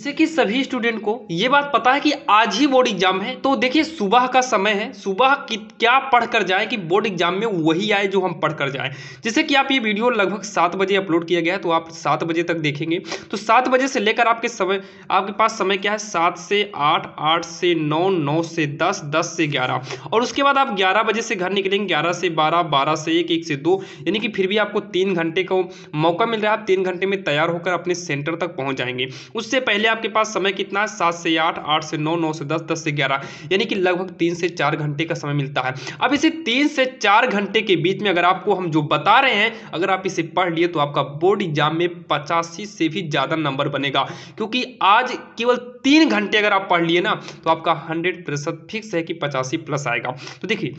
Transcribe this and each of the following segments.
जैसे कि सभी स्टूडेंट को ये बात पता है कि आज ही बोर्ड एग्जाम है, तो देखिए सुबह का समय है। सुबह क्या पढ़ कर जाए कि बोर्ड एग्जाम में वही आए जो हम पढ़ कर जाए। जैसे कि आप ये वीडियो लगभग 7 बजे अपलोड किया गया है, तो आप 7 बजे तक देखेंगे। तो 7 बजे से लेकर आपके पास समय क्या है, 7 से 8, 8 से 9, 9 से 10, 10 से 11, और उसके बाद आप 11 बजे से घर निकलेंगे, 11 से 12, 12 से 1, 1 से 2, यानी कि फिर भी आपको 3 घंटे का मौका मिल रहा है। आप 3 घंटे में तैयार होकर अपने सेंटर तक पहुंच जाएंगे। उससे पहले आपके पास समय कितना है, 7 से 8, 8 से 9, 9 से 10, 10 से 11, यानी कि लगभग 3 से 4 घंटे का समय मिलता है। अब इसे 3 से 4 घंटे के बीच में अगर आपको हम जो बता रहे हैं, अगर आप इसे पढ़ लिए तो आपका बोर्ड एग्जाम में 85 से भी ज़्यादा नंबर बनेगा। क्योंकि आज केवल 3 घंटे अगर आप पढ़ लिए ना, तो आपका 100% फिक्स है कि 85 प्लस आएगा। तो देखिए,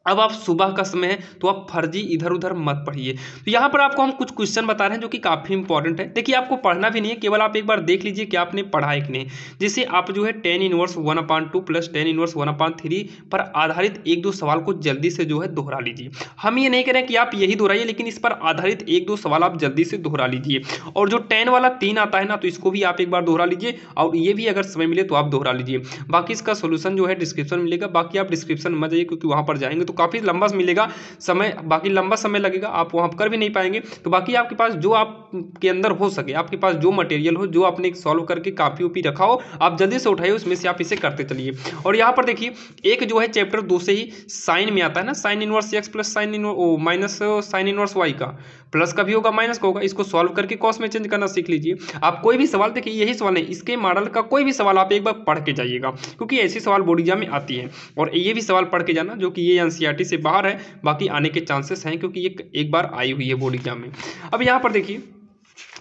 अब आप सुबह का समय है तो आप फर्जी इधर उधर मत पढ़िए। तो यहाँ पर आपको हम कुछ क्वेश्चन बता रहे हैं जो कि काफ़ी इंपॉर्टेंट है। देखिए, आपको पढ़ना भी नहीं है, केवल आप एक बार देख लीजिए कि आपने पढ़ा है कि नहीं। जैसे आप जो है tan inverse 1/2 plus tan inverse 1/3 पर आधारित 1-2 सवाल को जल्दी से जो है दोहरा लीजिए। हम ये नहीं कह रहे हैं कि आप यही दोहराइए, लेकिन इस पर आधारित 1-2 सवाल आप जल्दी से दोहरा लीजिए। और जो tan वाला 3 आता है ना, तो इसको भी आप एक बार दोहरा लीजिए, और ये भी अगर समय मिले तो आप दोहरा लीजिए। बाकी इसका सोल्यूशन जो है डिस्क्रिप्शन में मिलेगा। बाकी आप डिस्क्रिप्शन में जाइए, क्योंकि वहाँ पर जाएंगे तो काफ़ी लंबा मिलेगा समय, बाकी लंबा समय लगेगा, आप वहाँ कर भी नहीं पाएंगे। तो बाकी आपके पास जो आपके अंदर हो सके, आपके पास जो मटेरियल हो, जो आपने सॉल्व करके कापी उपी रखा हो, आप जल्दी से उठाइए, उसमें से आप इसे करते चलिए। और यहाँ पर देखिए, एक जो है चैप्टर 2 से ही साइन में आता है ना, sine inverse x plus minus sine inverse y का, प्लस का भी होगा माइनस का होगा, इसको सॉल्व करके कॉस में चेंज करना सीख लीजिए। आप कोई भी सवाल, देखिए यही सवाल नहीं, इसके मॉडल का कोई भी सवाल आप एक बार पढ़ के जाइएगा, क्योंकि ऐसे सवाल बोर्ड एग्जाम में आती है। और ये भी सवाल पढ़ के जाना जो कि ये एनसीईआरटी से बाहर है, बाकी आने के चांसेस हैं, क्योंकि ये एक बार आई हुई है बोर्ड एग्जाम में। अब यहाँ पर देखिए,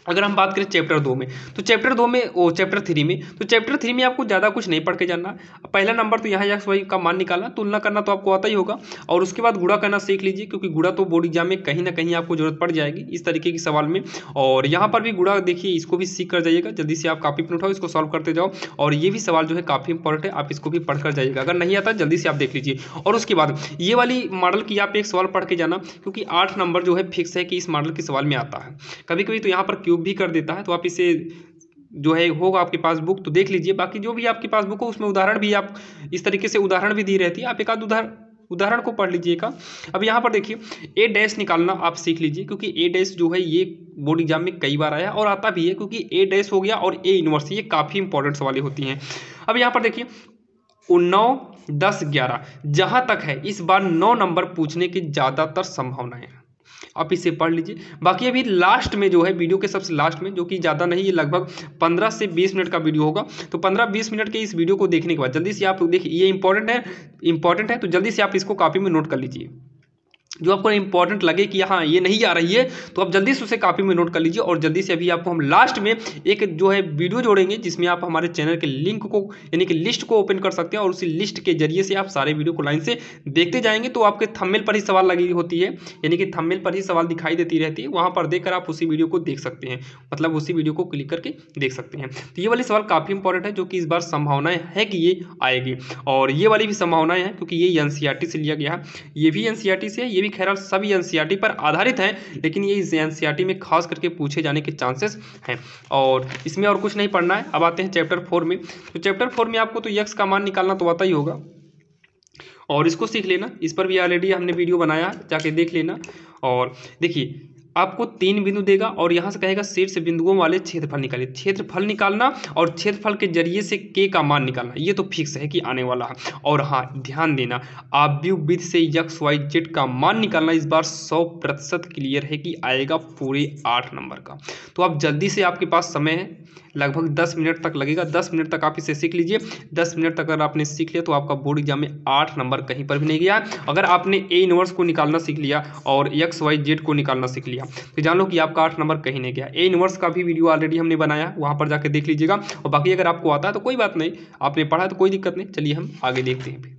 अगर हम बात करें चैप्टर 2 में, तो चैप्टर 2 में चैप्टर 3 में, तो चैप्टर 3 में आपको ज़्यादा कुछ नहीं पढ़ के जानना। पहला नंबर तो यहाँ एक्स वाई का मान निकालना, तुलना करना तो आपको आता ही होगा, और उसके बाद गुणा करना सीख लीजिए, क्योंकि गुणा तो बोर्ड एग्जाम में कहीं ना कहीं आपको जरूरत पड़ जाएगी इस तरीके के सवाल में। और यहाँ पर भी गुणा देखिए, इसको भी सीख कर जाइएगा, जल्दी से आप कॉपी पर उठाओ, इसको सॉल्व करते जाओ। और ये भी सवाल जो है काफ़ी इंपॉर्टेंट है, आप इसको भी पढ़ कर जाइएगा। अगर नहीं आता जल्दी से आप देख लीजिए। और उसके बाद ये वाली मॉडल की आप एक सवाल पढ़ के जाना, क्योंकि 8 नंबर जो है फिक्स है कि इस मॉडल के सवाल में आता है। कभी कभी तो यहाँ पर क्यूब भी कर देता है, तो आप इसे जो है होगा आपके पास बुक तो देख लीजिए। बाकी जो भी आपके पास बुक हो, उसमें उदाहरण भी आप इस तरीके से उदाहरण भी दी रहती है, आप एक आध उदाहरण को पढ़ लीजिएगा। अब यहाँ पर देखिए, ए डैश निकालना आप सीख लीजिए, क्योंकि ए डैश जो है ये बोर्ड एग्जाम में कई बार आया और आता भी है, क्योंकि ए डैश हो गया और ए इनवर्स, ये काफ़ी इंपॉर्टेंट सवालें होती हैं। अब यहाँ पर देखिए, 9, 10, 11 जहाँ तक है, इस बार 9 नंबर पूछने की ज़्यादातर संभावनाएं हैं, आप इसे पढ़ लीजिए। बाकी अभी लास्ट में जो है, वीडियो के सबसे लास्ट में, जो कि ज़्यादा नहीं, ये लगभग 15 से 20 मिनट का वीडियो होगा, तो 15-20 मिनट के इस वीडियो को देखने के बाद जल्दी से आप देखिए, ये इंपॉर्टेंट है, तो जल्दी से आप इसको कॉपी में नोट कर लीजिए। जो आपको इंपॉर्टेंट लगे कि हाँ ये नहीं आ रही है, तो आप जल्दी से उसे कॉपी में नोट कर लीजिए। और जल्दी से अभी आपको हम लास्ट में एक जो है वीडियो जोड़ेंगे, जिसमें आप हमारे चैनल के लिंक को, यानी कि लिस्ट को ओपन कर सकते हैं, और उसी लिस्ट के जरिए से आप सारे वीडियो को लाइन से देखते जाएंगे। तो आपके थंबनेल पर ही सवाल लगी होती है, यानी कि थंबनेल पर ही सवाल दिखाई देती रहती है, वहाँ पर देखकर आप उसी वीडियो को देख सकते हैं, मतलब उसी वीडियो को क्लिक करके देख सकते हैं। तो ये वाली सवाल काफ़ी इंपॉर्टेंट है, जो कि इस बार संभावनाएं है कि ये आएगी। और ये वाली भी संभावनाएं हैं, क्योंकि ये एनसीईआरटी से लिया गया है, ये भी एनसीईआरटी से है, ये भी खैर सभी एनसीईआरटी पर आधारित हैं, लेकिन ये इस एनसीईआरटी में खास करके पूछे जाने के चांसेस हैं। और इसमें और कुछ नहीं पढ़ना है। अब आते हैं चैप्टर 4 में। तो चैप्टर 4 में आपको तो यक्स का मान निकालना तो आता ही होगा, और इसको सीख लेना। इस पर भी ऑलरेडी हमने वीडियो बनाया, जाके देख लेना। और देखिए, आपको 3 बिंदु देगा, और यहाँ से कहेगा शीर्ष बिंदुओं वाले क्षेत्रफल निकालिए। क्षेत्रफल निकालना और क्षेत्रफल के जरिए से के का मान निकालना, ये तो फिक्स है कि आने वाला है। और हाँ, ध्यान देना, आव्यूह विधि से एक्स वाई जेड का मान निकालना इस बार 100% क्लियर है कि आएगा पूरे 8 नंबर का। तो आप जल्दी से, आपके पास समय है, लगभग 10 मिनट तक लगेगा, 10 मिनट तक आप इसे सीख लीजिए। 10 मिनट तक अगर आपने सीख लिया, तो आपका बोर्ड एग्जाम में 8 नंबर कहीं पर भी नहीं गया। अगर आपने ए इनवर्स को निकालना सीख लिया और एक्स वाई जेड को निकालना सीख लिया, तो जान लो कि आपका 8 नंबर कहीं नहीं गया। ए इनवर्स का भी वीडियो ऑलरेडी हमने बनाया, वहाँ पर जाकर देख लीजिएगा। और बाकी अगर आपको आता है तो कोई बात नहीं, आपने पढ़ा तो कोई दिक्कत नहीं। चलिए हम आगे देखते हैं।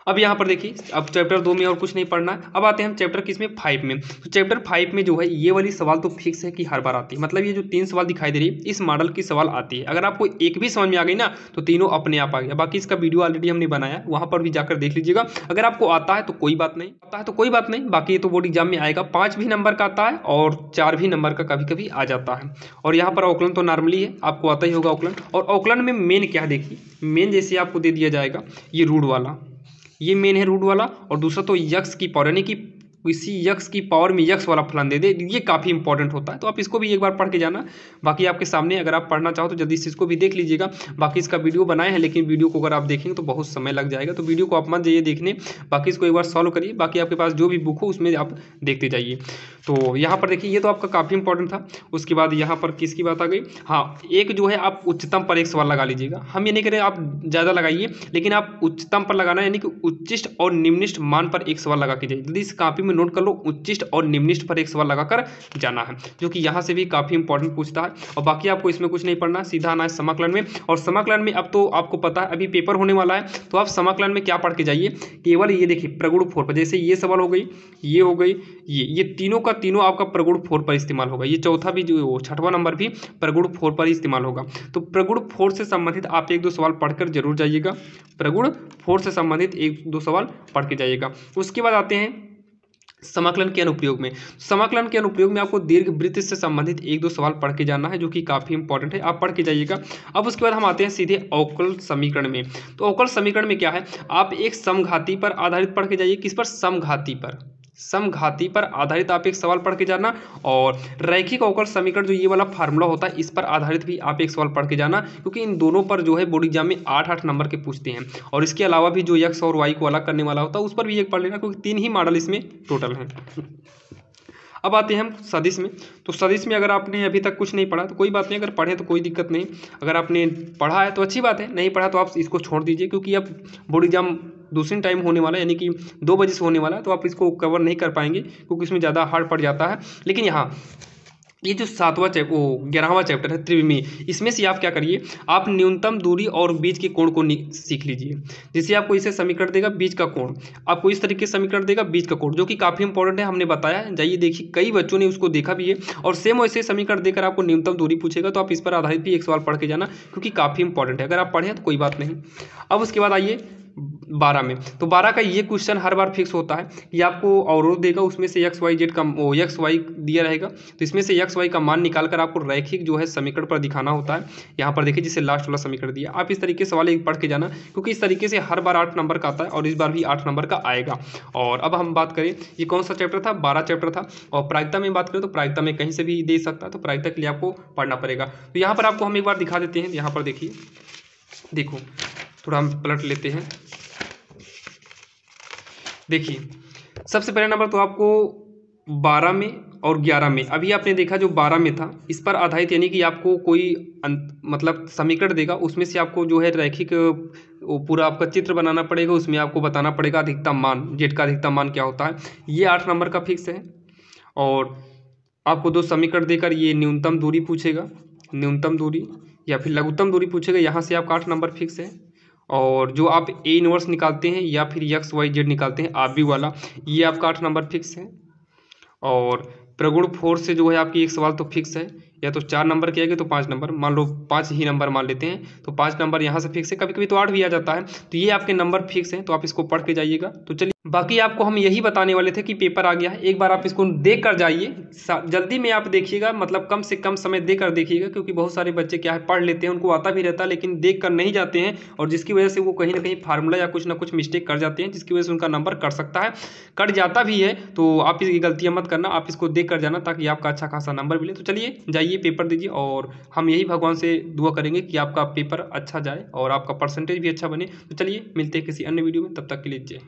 अब यहाँ पर देखिए, अब चैप्टर 2 में और कुछ नहीं पढ़ना है। अब आते हैं हम चैप्टर किस में, 5 में। तो चैप्टर 5 में जो है ये वाली सवाल तो फिक्स है कि हर बार आती है, मतलब ये जो 3 सवाल दिखाई दे रही है इस मॉडल की सवाल आती है। अगर आपको एक भी समझ में आ गई ना तो तीनों अपने आप आ गया। बाकी इसका वीडियो ऑलरेडी हमने बनाया, वहाँ पर भी जाकर देख लीजिएगा। अगर आपको आता है तो कोई बात नहीं, आता है तो कोई बात नहीं, बाकी ये तो बोर्ड एग्जाम में आएगा। 5 भी नंबर का आता है और 4 भी नंबर का कभी कभी आ जाता है। और यहाँ पर औकलन तो नॉर्मली है, आपको आता ही होगा औकलन। और औकलन में मेन क्या है देखिए, मेन जैसे आपको दे दिया जाएगा ये रूट वाला, ये मेन है रूट वाला। और दूसरा तो यक्स की पावर, यानी कि किसी यक्स की पावर में यक्स वाला फलन दे दे, ये काफ़ी इंपॉर्टेंट होता है। तो आप इसको भी एक बार पढ़ के जाना। बाकी आपके सामने, अगर आप पढ़ना चाहो तो जल्दी से इसको भी देख लीजिएगा। बाकी इसका वीडियो बनाए हैं, लेकिन वीडियो को अगर आप देखेंगे तो बहुत समय लग जाएगा, तो वीडियो को आप मत जाइए देखने, बाकी इसको एक बार सॉल्व करिए। बाकी आपके पास जो भी बुक हो उसमें आप देखते जाइए। तो यहाँ पर देखिए, ये तो आपका काफ़ी इंपॉर्टेंट था। उसके बाद यहाँ पर किसकी बात आ गई, हाँ, एक जो है आप उच्चतम पर एक सवाल लगा लीजिएगा। हम ये नहीं कह रहे आप ज़्यादा लगाइए, लेकिन आप उच्चतम पर लगाना, यानी कि उच्चिष्ट और निम्निष्ठ मान पर एक सवाल लगा के जाइए। जल्दी इस कॉपी में नोट कर लो, उच्चिष्ट और निम्निष्ठ पर एक सवाल लगाकर जाना है, जो कि यहाँ से भी काफ़ी इंपॉर्टेंट पूछता है। और बाकी आपको इसमें कुछ नहीं पढ़ना, सीधा आना है समाकलन में। और समाकलन में अब तो आपको पता है अभी पेपर होने वाला है, तो आप समाकलन में क्या पढ़ के जाइए, केवल ये देखिए प्रगुण 4 पर, जैसे ये सवाल हो गई, ये हो गई, ये तीनों का तीनों आपका प्रगुण 4 पर इस्तेमाल होगा। ये चौथा भी, जो 6वां नंबर भी प्रगुण 4 पर इस्तेमाल होगा। तो प्रगुण 4 से संबंधित आप 1-2 सवाल पढ़कर जरूर जाइएगा। प्रगुण 4 से संबंधित 1-2 सवाल पढ़ के जाइएगा। उसके बाद आते हैं समाकलन के अनुप्रयोग में। समाकलन के अनुप्रयोग में आपको दीर्घवृत्त से संबंधित 1-2 सवाल पढ़ के जाना है, जो कि काफ़ी इंपॉर्टेंट है, आप पढ़ के जाइएगा। अब उसके बाद हम आते हैं सीधे अवकल समीकरण में। तो अवकल समीकरण में क्या है, आप एक समघाती पर आधारित पढ़ के जाइए। किस पर, समघाती पर, समघाती पर आधारित आप एक सवाल पढ़ के जाना। और रैखिक अवकल समीकरण जो ये वाला फार्मूला होता है, इस पर आधारित भी आप एक सवाल पढ़ के जाना, क्योंकि इन दोनों पर जो है बोर्ड एग्जाम में 8-8 नंबर के पूछते हैं। और इसके अलावा भी जो एक्स और वाई को अलग करने वाला होता है उस पर भी एक पढ़ लेना, क्योंकि 3 ही मॉडल इसमें टोटल हैं। अब आते हैं हम सदिश में। तो सदिश में अगर आपने अभी तक कुछ नहीं पढ़ा तो कोई बात नहीं, अगर पढ़े तो कोई दिक्कत नहीं। अगर आपने पढ़ा है तो अच्छी बात है, नहीं पढ़ा तो आप इसको छोड़ दीजिए, क्योंकि अब बोर्ड एग्जाम दूसरी टाइम होने वाला है, यानी कि 2 बजे से होने वाला है, तो आप इसको कवर नहीं कर पाएंगे, क्योंकि इसमें ज़्यादा हार्ड पड़ जाता है। लेकिन यहाँ ये जो 11वां चैप्टर है त्रिविमीय, इसमें से आप क्या करिए, आप न्यूनतम दूरी और बीच के कोण को सीख लीजिए। जैसे आपको इसे समीकरण देगा बीच का कोण, आपको इस तरीके से समीकरण देगा बीच का कोण, जो कि काफ़ी इंपॉर्टेंट है, हमने बताया है। जाइए देखिए, कई बच्चों ने उसको देखा भी है। और सेम वैसे समीकरण देकर आपको न्यूनतम दूरी पूछेगा, तो आप इस पर आधारित भी एक सवाल पढ़ के जाना, क्योंकि काफ़ी इंपॉर्टेंट है। अगर आप पढ़ें तो कोई बात नहीं। अब उसके बाद आइए 12 में। तो 12 का ये क्वेश्चन हर बार फिक्स होता है कि आपको अवरोध देगा, उसमें से एक्स वाई दिया रहेगा, तो इसमें से एक्स वाई का मान निकालकर आपको रैखिक जो है समीकरण पर दिखाना होता है। यहाँ पर देखिए, जिसे लास्ट वाला समीकरण दिया, आप इस तरीके से सवाल एक पढ़ के जाना, क्योंकि इस तरीके से हर बार 8 नंबर का आता है, और इस बार भी 8 नंबर का आएगा। और अब हम बात करें, ये कौन सा चैप्टर था, 12 चैप्टर था। और प्रायिकता में बात करें तो प्रायिकता में कहीं से भी दे सकता है, तो प्रायिकता के लिए आपको पढ़ना पड़ेगा। तो यहाँ पर आपको हम एक बार दिखा देते हैं। यहाँ पर देखिए, देखो थोड़ा हम पलट लेते हैं। देखिए, सबसे पहला नंबर तो आपको 12 में और 11 में, अभी आपने देखा जो 12 में था, इस पर आधारित, यानी कि आपको कोई मतलब समीकरण देगा, उसमें से आपको जो है रैखिक वो पूरा आपका चित्र बनाना पड़ेगा। उसमें आपको बताना पड़ेगा अधिकतम मान, जेड का अधिकतम मान क्या होता है। ये 8 नंबर का फिक्स है। और आपको 2 समीकरण देकर ये न्यूनतम दूरी पूछेगा, न्यूनतम दूरी या फिर लघुत्तम दूरी पूछेगा, यहाँ से आपका 8 नंबर फिक्स है। और जो आप ए इनवर्स निकालते हैं या फिर एक्स वाई जेड निकालते हैं, आप भी वाला, ये आपका 8 नंबर फिक्स है। और प्रगुण 4 से जो है आपकी एक सवाल तो फिक्स है, या तो 4 नंबर के आएगा तो 5 नंबर, मान लो 5 ही नंबर मान लेते हैं, तो 5 नंबर यहाँ से फिक्स है। कभी कभी तो 8 भी आ जाता है। तो ये आपके नंबर फिक्स हैं, तो आप इसको पढ़ के जाइएगा। तो चलिए, बाकी आपको हम यही बताने वाले थे कि पेपर आ गया है, एक बार आप इसको देख कर जाइए, जल्दी में आप देखिएगा, मतलब कम से कम समय देकर देखिएगा, क्योंकि बहुत सारे बच्चे क्या है पढ़ लेते हैं, उनको आता भी रहता है, लेकिन देख कर नहीं जाते हैं, और जिसकी वजह से वो कहीं ना कहीं फार्मूला या कुछ ना कुछ मिस्टेक कर जाते हैं, जिसकी वजह से उनका नंबर कट सकता है, कट जाता भी है। तो आप इसकी गलतियाँ मत करना, आप इसको देख कर जाना, ताकि आपका अच्छा खासा नंबर मिले। तो चलिए जाइए, पेपर दीजिए, और हम यही भगवान से दुआ करेंगे कि आपका पेपर अच्छा जाए और आपका परसेंटेज भी अच्छा बने। तो चलिए मिलते हैं किसी अन्य वीडियो में, तब तक के लिए जय।